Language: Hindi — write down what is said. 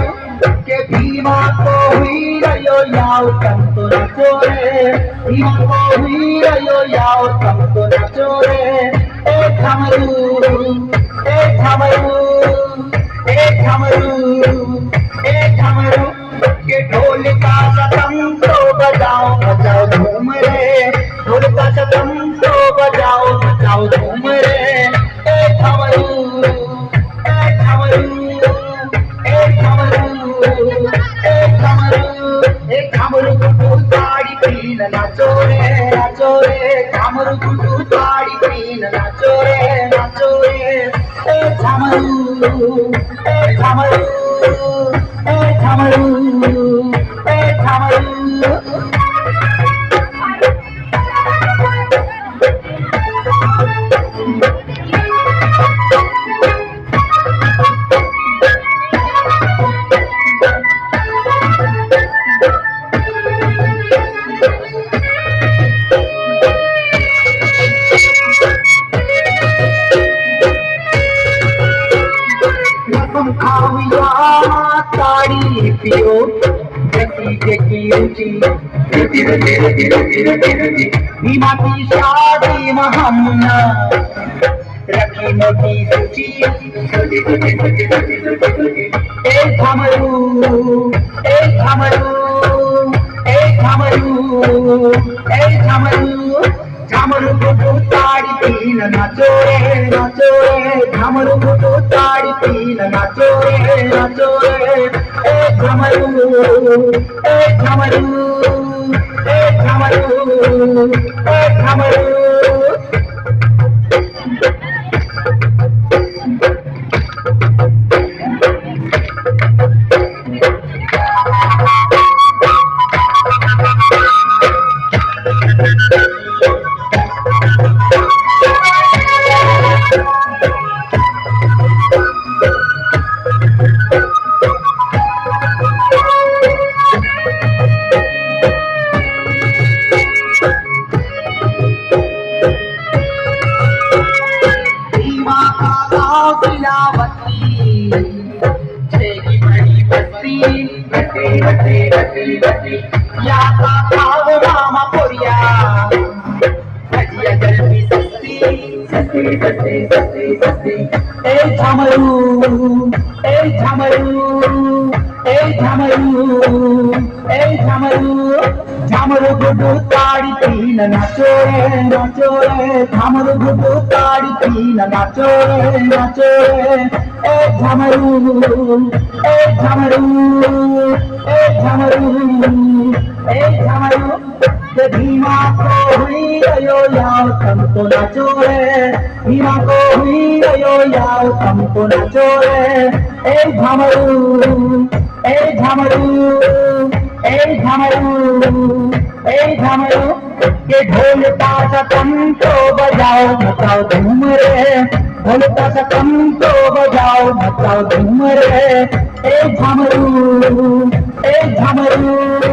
भीमा को हीरो याओ तम तो नाचो रे भीमा को हीरो याओ तम तो नाचो रे ए झमरू ए झमरू ए झमरू ए झमरू के ढोल का सतम तो बजाओ बजाओ धूम रे ढोल का सतम तो बजाओ बजाओ धूम रे ए झमरू ए झमरू झमरू गुड्डू ताड़ी पीन नाचो रे झमरू गुड्डू ताड़ी पीन नाचो रे ए झमरू ए झमरू ए झमरू ए झमरू ताड़ी पियो जकी जकी रुचि भीमा की शादी में हमने रखी मोटी सूची ए झमरू ए झमरू ए झमरू ए झमरू झमरू गुड्डू ताड़ी पीन नाचो रे झमरू गुड्डू ताड़ी पीन नाचो रे ए झमरू ए झमरू ए झमरू ए झमरू या खाओ रामा कोरिया भजिया जल्दी सस्ती ए झमरू ए झमरू ए झमरू ए झमरू झमरू गुड्डू ताड़ी पीन नाचो रे झमरू गुड्डू ताड़ी पीन नाचो रे ए झमरू ए झमरू ए झमरू ए झमरू के भीमा को हीरो याओ तम तो नाचो रे भीमा को हीरो याओ तम तो नाचो रे ए झमरू ए झमरू ए झमरू ए झमरू के ढोल का सतम तो बजाओ मचाओ धूम रे ढोल का सतम तो बजाओ मचाओ धूम रे ए झमरू ए झमरू